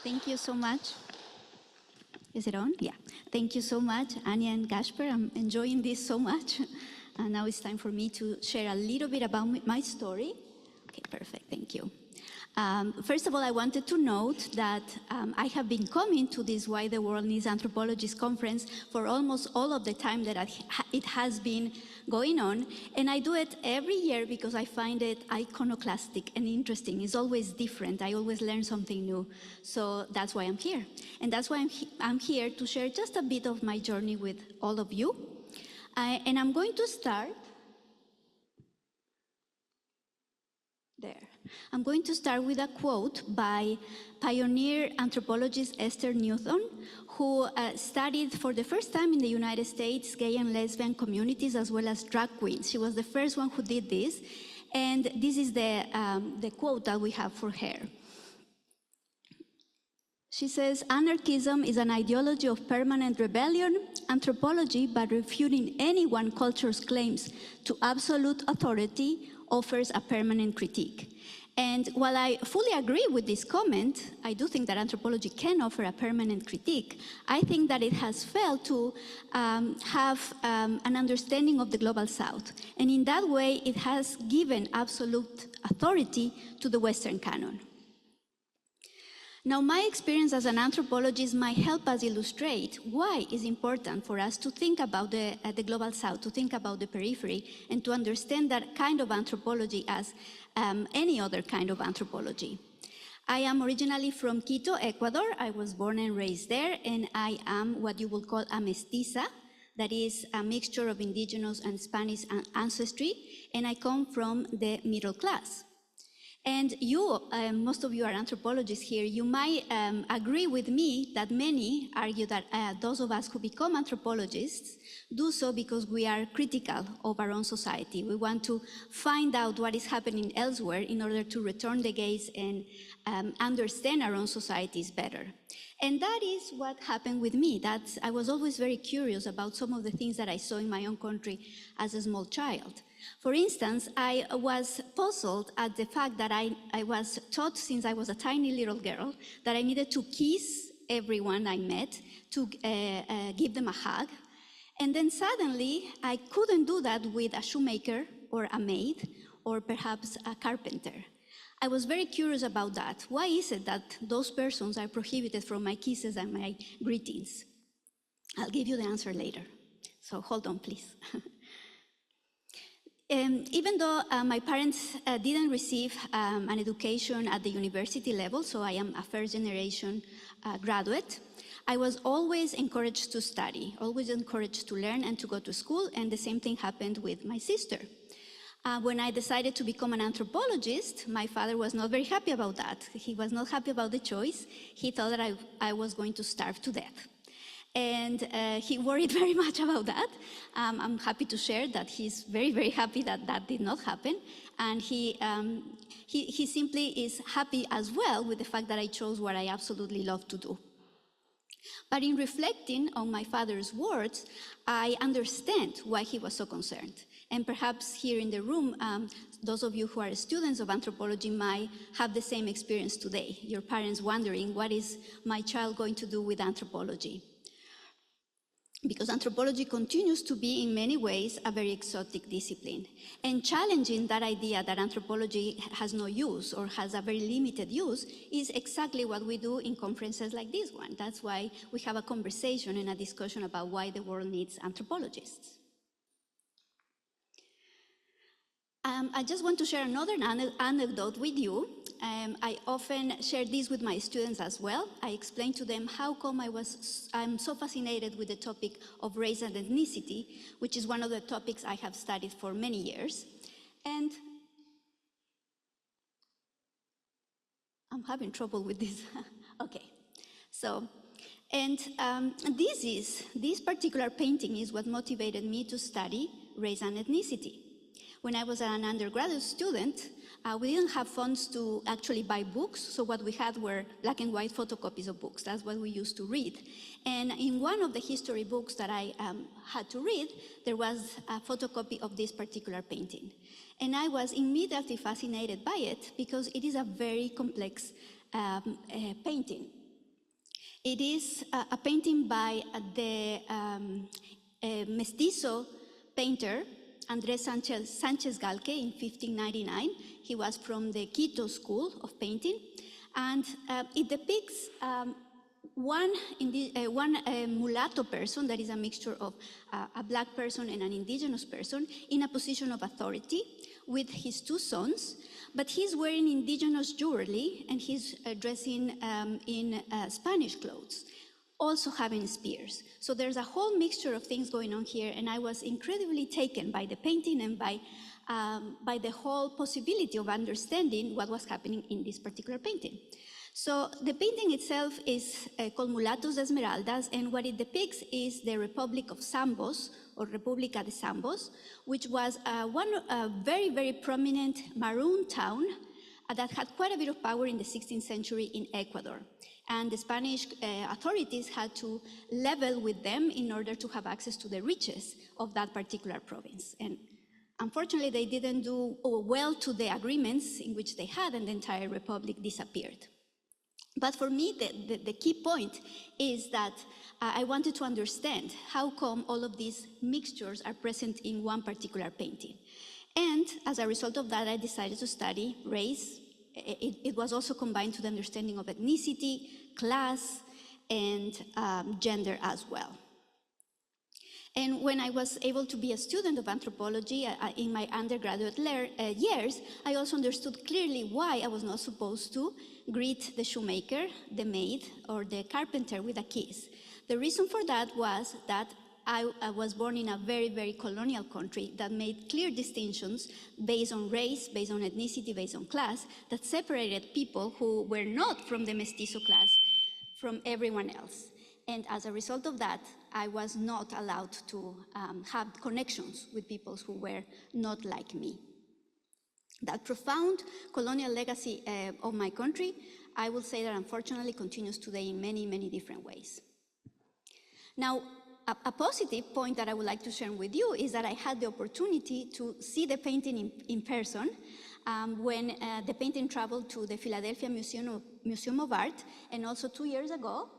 Thank you so much. Is it on? Yeah. Thank you so much, Anya and Gasper. I'm enjoying this so much. And now it's time for me to share a little bit about my story. Okay, perfect. Thank you. First of all, I wanted to note that I have been coming to this Why the World Needs Anthropologists conference for almost all of the time that it has been going on. And I do it every year because I find it iconoclastic and interesting. It's always different. I always learn something new. So that's why I'm here. And that's why I'm here to share just a bit of my journey with all of you. And I'm going to start there. I'm going to start with a quote by pioneer anthropologist Esther Newton, who studied for the first time in the United States gay and lesbian communities as well as drag queens. She was the first one who did this, and this is the quote that we have for her. She says, "Anarchism is an ideology of permanent rebellion. Anthropology, by refuting any one culture's claims to absolute authority, offers a permanent critique." And while I fully agree with this comment, I do think that anthropology can offer a permanent critique. I think that it has failed to have an understanding of the Global South. And in that way, it has given absolute authority to the Western canon. Now, my experience as an anthropologist might help us illustrate why it's important for us to think about the Global South, to think about the periphery, and to understand that kind of anthropology as any other kind of anthropology. I am originally from Quito, Ecuador. I was born and raised there, and I am what you would call a mestiza, that is a mixture of indigenous and Spanish ancestry, and I come from the middle class. And you, most of you are anthropologists here, you might agree with me that many argue that those of us who become anthropologists do so because we are critical of our own society. We want to find out what is happening elsewhere in order to return the gaze and understand our own societies better. And that is what happened with me. I was always very curious about some of the things that I saw in my own country as a small child. For instance, I was puzzled at the fact that I was taught since I was a tiny little girl that I needed to kiss everyone I met, to give them a hug. And then suddenly, I couldn't do that with a shoemaker or a maid or perhaps a carpenter. I was very curious about that. Why is it that those persons are prohibited from my kisses and my greetings? I'll give you the answer later. So hold on, please. Even though my parents didn't receive an education at the university level, so I am a first-generation graduate, I was always encouraged to study, always encouraged to learn and to go to school, and the same thing happened with my sister. When I decided to become an anthropologist, my father was not very happy about that. He was not happy about the choice. He thought that I was going to starve to death. And he worried very much about that. I'm happy to share that he's very, very happy that that did not happen. And he simply is happy as well with the fact that I chose what I absolutely love to do. But in reflecting on my father's words, I understand why he was so concerned. And perhaps here in the room, those of you who are students of anthropology might have the same experience today. Your parents wondering, what is my child going to do with anthropology? Because anthropology continues to be, in many ways, a very exotic discipline. And challenging that idea that anthropology has no use or has a very limited use is exactly what we do in conferences like this one. That's why we have a conversation and a discussion about why the world needs anthropologists. I just want to share another anecdote with you. I often share this with my students as well. I explain to them how come I'm so fascinated with the topic of race and ethnicity, which is one of the topics I have studied for many years. And I'm having trouble with this. Okay, so, and this particular painting is what motivated me to study race and ethnicity. When I was an undergraduate student, we didn't have funds to actually buy books, so what we had were black and white photocopies of books. That's what we used to read. And in one of the history books that I had to read, there was a photocopy of this particular painting. And I was immediately fascinated by it because it is a very complex painting. It is a painting by the mestizo painter Andrés Sanchez Galque in 1599. He was from the Quito School of Painting, and it depicts one mulatto person, that is a mixture of a black person and an indigenous person, in a position of authority with his two sons, but he's wearing indigenous jewelry and he's dressing in Spanish clothes, also having spears. So there's a whole mixture of things going on here, and I was incredibly taken by the painting and by the whole possibility of understanding what was happening in this particular painting. So the painting itself is called Mulatos de Esmeraldas, and what it depicts is the Republic of Zambos, or República de Zambos, which was a very, very prominent maroon town that had quite a bit of power in the 16th century in Ecuador. And the Spanish authorities had to level with them in order to have access to the riches of that particular province. And unfortunately, they didn't do well to the agreements in which they had, and the entire republic disappeared. But for me, the key point is that I wanted to understand how come all of these mixtures are present in one particular painting. And as a result of that, I decided to study race. It was also combined to the understanding of ethnicity, class, and gender as well. And when I was able to be a student of anthropology in my undergraduate years, I also understood clearly why I was not supposed to greet the shoemaker, the maid, or the carpenter with a kiss. The reason for that was that I was born in a very, very colonial country that made clear distinctions based on race, based on ethnicity, based on class, that separated people who were not from the mestizo class from everyone else. And as a result of that, I was not allowed to have connections with people who were not like me. That profound colonial legacy of my country, I will say that unfortunately continues today in many, many different ways. Now, a positive point that I would like to share with you is that I had the opportunity to see the painting in person when the painting traveled to the Philadelphia Museum of Art, and also 2 years ago,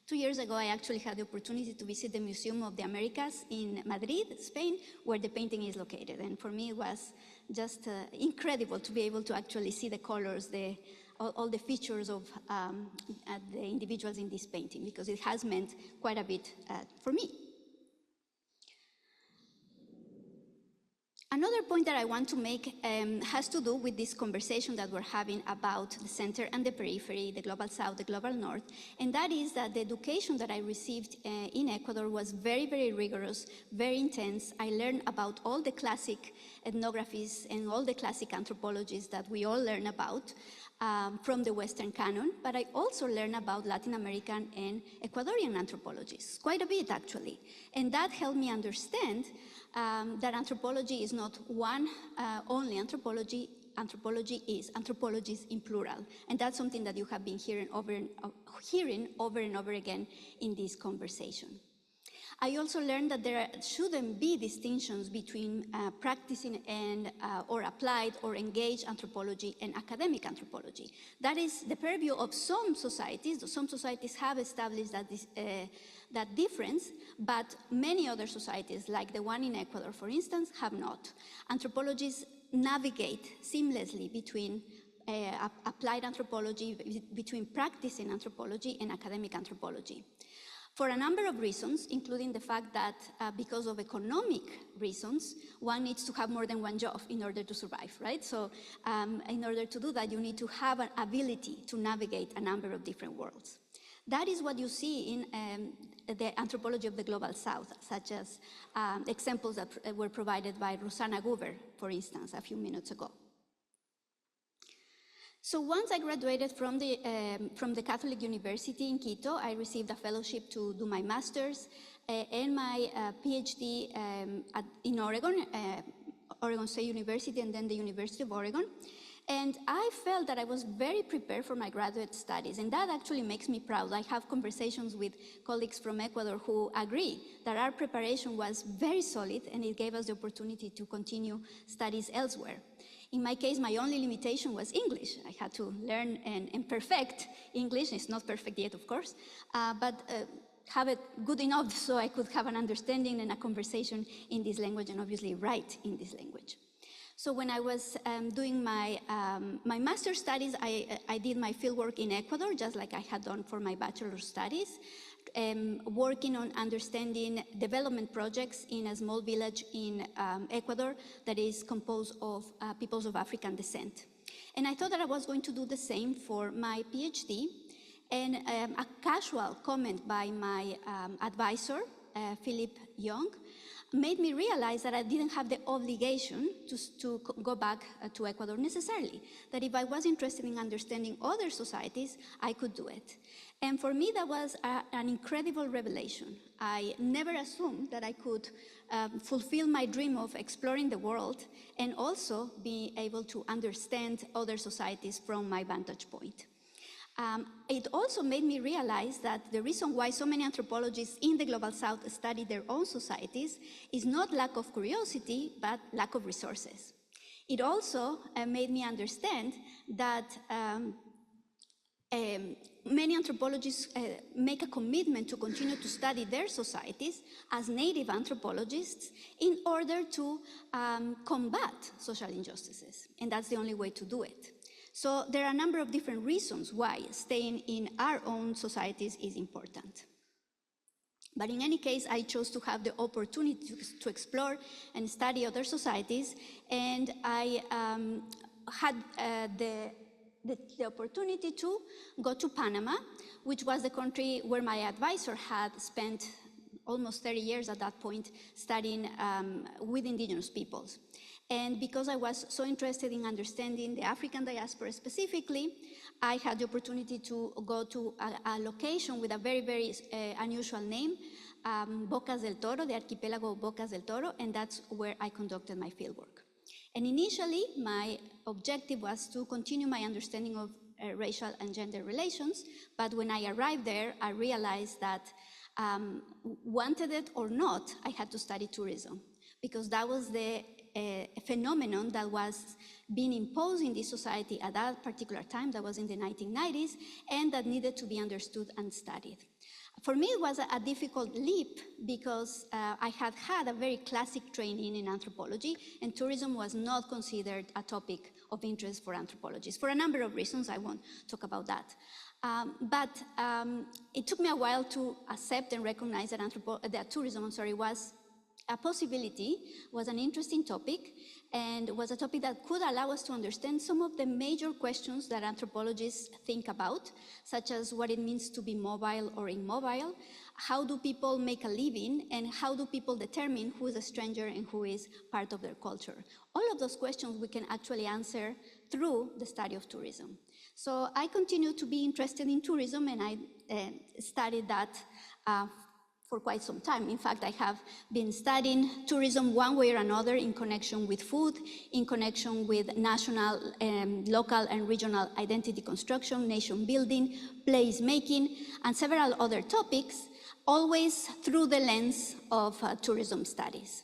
2 years ago, I actually had the opportunity to visit the Museum of the Americas in Madrid, Spain, where the painting is located. And for me, it was just incredible to be able to actually see the colors, all the features of the individuals in this painting, because it has meant quite a bit for me. Another point that I want to make has to do with this conversation that we're having about the center and the periphery, the global south, the global north, and that is that the education that I received in Ecuador was very, very rigorous, very intense. I learned about all the classic ethnographies and all the classic anthropologies that we all learn about from the Western canon, but I also learned about Latin American and Ecuadorian anthropologies, quite a bit actually, and that helped me understand that anthropology is not one only anthropology. Anthropology is anthropologies in plural, and that's something that you have been hearing over and over again in this conversation. I also learned that there shouldn't be distinctions between practicing and or applied or engaged anthropology and academic anthropology. That is the purview of some societies. Some societies have established that difference, but many other societies, like the one in Ecuador, for instance, have not. Anthropologists navigate seamlessly between applied anthropology, between practicing anthropology and academic anthropology. For a number of reasons, including the fact that because of economic reasons, one needs to have more than one job in order to survive, right? So in order to do that, you need to have an ability to navigate a number of different worlds. That is what you see in the anthropology of the global south, such as examples that were provided by Rosanna Guber, for instance, a few minutes ago. So once I graduated from the Catholic University in Quito, I received a fellowship to do my master's and my PhD in Oregon, Oregon State University, and then the University of Oregon. And I felt that I was very prepared for my graduate studies, and that actually makes me proud. I have conversations with colleagues from Ecuador who agree that our preparation was very solid, and it gave us the opportunity to continue studies elsewhere. In my case, my only limitation was English. I had to learn and perfect English. It's not perfect yet, of course, but have it good enough so I could have an understanding and a conversation in this language, and obviously write in this language. So when I was doing my master's studies, I did my fieldwork in Ecuador, just like I had done for my bachelor's studies, working on understanding development projects in a small village in Ecuador that is composed of peoples of African descent. And I thought that I was going to do the same for my PhD, and a casual comment by my advisor, Philip Young, made me realize that I didn't have the obligation to go back to Ecuador necessarily, that if I was interested in understanding other societies, I could do it. And for me, that was an incredible revelation. I never assumed that I could fulfill my dream of exploring the world and also be able to understand other societies from my vantage point. It also made me realize that the reason why so many anthropologists in the Global South study their own societies is not lack of curiosity, but lack of resources. It also made me understand that many anthropologists make a commitment to continue to study their societies as native anthropologists in order to combat social injustices, and that's the only way to do it. So there are a number of different reasons why staying in our own societies is important. But in any case, I chose to have the opportunity to explore and study other societies, and I had the opportunity to go to Panama, which was the country where my advisor had spent almost 30 years at that point studying with indigenous peoples. And because I was so interested in understanding the African diaspora specifically, I had the opportunity to go to a location with a very, very unusual name, Bocas del Toro, the archipelago of Bocas del Toro, and that's where I conducted my fieldwork. And initially, my objective was to continue my understanding of racial and gender relations, but when I arrived there, I realized that wanted it or not, I had to study tourism, because that was the phenomenon that was being imposed in this society at that particular time, that was in the 1990s, and that needed to be understood and studied. For me, it was a difficult leap because I had had a very classic training in anthropology, and tourism was not considered a topic of interest for anthropologists, for a number of reasons. I won't talk about that. But it took me a while to accept and recognize that tourism was a possibility, was an interesting topic, and was a topic that could allow us to understand some of the major questions that anthropologists think about, such as what it means to be mobile or immobile, how do people make a living, and how do people determine who is a stranger and who is part of their culture. All of those questions we can actually answer through the study of tourism. So I continued to be interested in tourism, and I studied that for quite some time. In fact, I have been studying tourism one way or another in connection with food, in connection with national, local and regional identity construction, nation building, place making, and several other topics, always through the lens of tourism studies.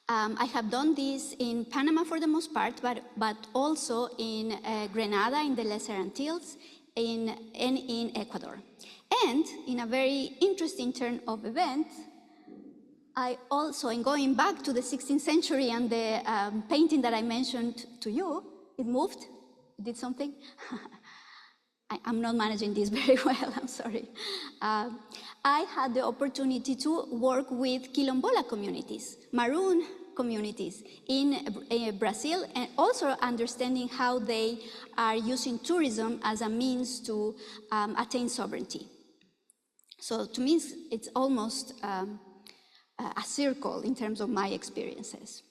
I have done this in Panama for the most part, but also in Grenada, in the Lesser Antilles, and in Ecuador. And in a very interesting turn of events, I also, in going back to the 16th century and the painting that I mentioned to you, it moved, it did something. I'm not managing this very well, I'm sorry. I had the opportunity to work with Quilombola communities, Maroon communities in Brazil, and also understanding how they are using tourism as a means to attain sovereignty. So to me, it's almost a circle in terms of my experiences.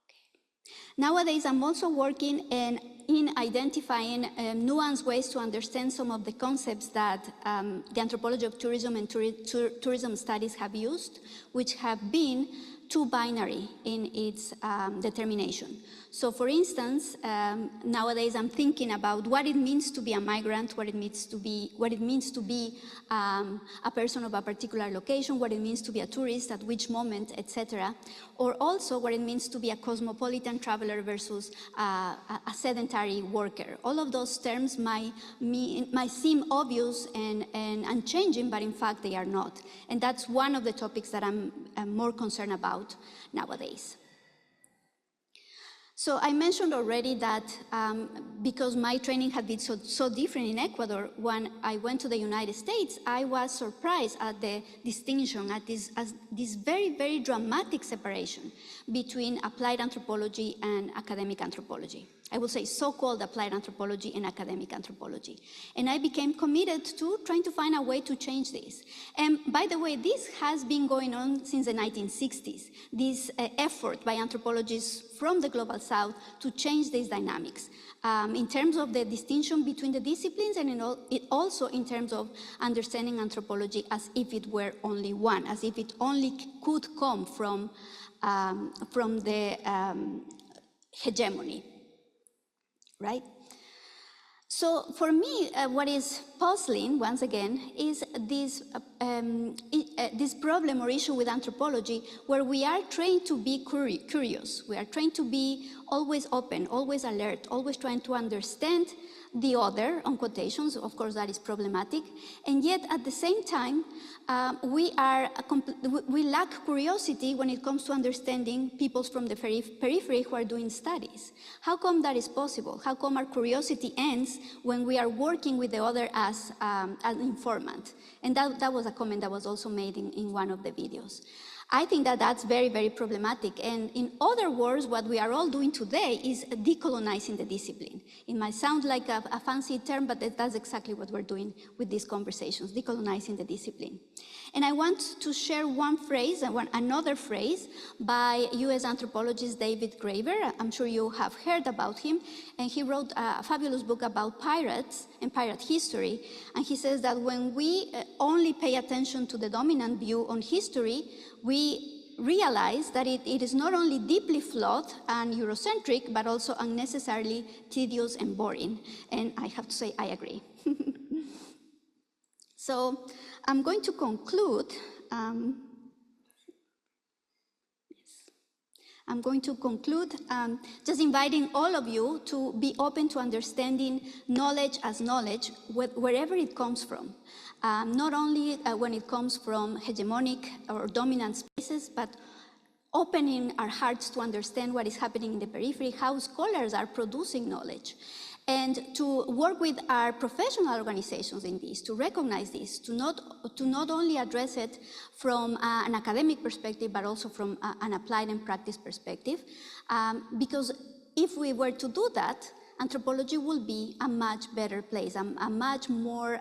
Okay. Nowadays, I'm also working in identifying nuanced ways to understand some of the concepts that the anthropology of tourism and tourism studies have used, which have been too binary in its determination. So for instance, nowadays I'm thinking about what it means to be a migrant, what it means to be a person of a particular location, what it means to be a tourist, at which moment, etc. Or also what it means to be a cosmopolitan traveler versus a sedentary worker. All of those terms might seem obvious and unchanging, but in fact they are not. And that's one of the topics that I'm more concerned about nowadays. So I mentioned already that because my training had been so different in Ecuador, when I went to the United States, I was surprised at the distinction, at this very, very dramatic separation between applied anthropology and academic anthropology. I would say so-called applied anthropology and academic anthropology. And I became committed to trying to find a way to change this. And by the way, this has been going on since the 1960s, this effort by anthropologists from the Global South to change these dynamics in terms of the distinction between the disciplines and also in terms of understanding anthropology as if it were only one, as if it only could come from the hegemony. Right? So for me, what is puzzling, once again, is this problem or issue with anthropology where we are trained to be curious. We are trained to be always open, always alert, always trying to understand the other, on quotations, of course that is problematic, and yet at the same time, we lack curiosity when it comes to understanding peoples from the periphery who are doing studies. How come that is possible? How come our curiosity ends when we are working with the other as an informant? And that was a comment that was also made in one of the videos. I think that that's very, very problematic. And in other words, what we are all doing today is decolonizing the discipline. It might sound like a fancy term, but that's exactly what we're doing with these conversations, decolonizing the discipline. And I want to share one phrase, another phrase by US anthropologist David Graeber. I'm sure you have heard about him. And he wrote a fabulous book about pirates and pirate history. And he says that when we only pay attention to the dominant view on history, we realize that it is not only deeply flawed and Eurocentric, but also unnecessarily tedious and boring. And I have to say, I agree. So I'm going to conclude. I'm going to conclude just inviting all of you to be open to understanding knowledge as knowledge, wherever it comes from. Not only when it comes from hegemonic or dominant spaces, but opening our hearts to understand what is happening in the periphery, how scholars are producing knowledge, and to work with our professional organizations in this, to recognize this, to not only address it from an academic perspective, but also from an applied and practice perspective. Because if we were to do that, anthropology will be a much better place, a much more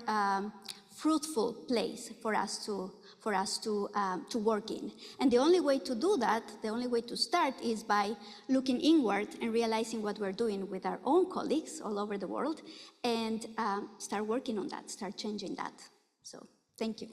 fruitful place for us to work in. And the only way to do that, the only way to start is by looking inward and realizing what we're doing with our own colleagues all over the world and start working on that, start changing that. So, thank you.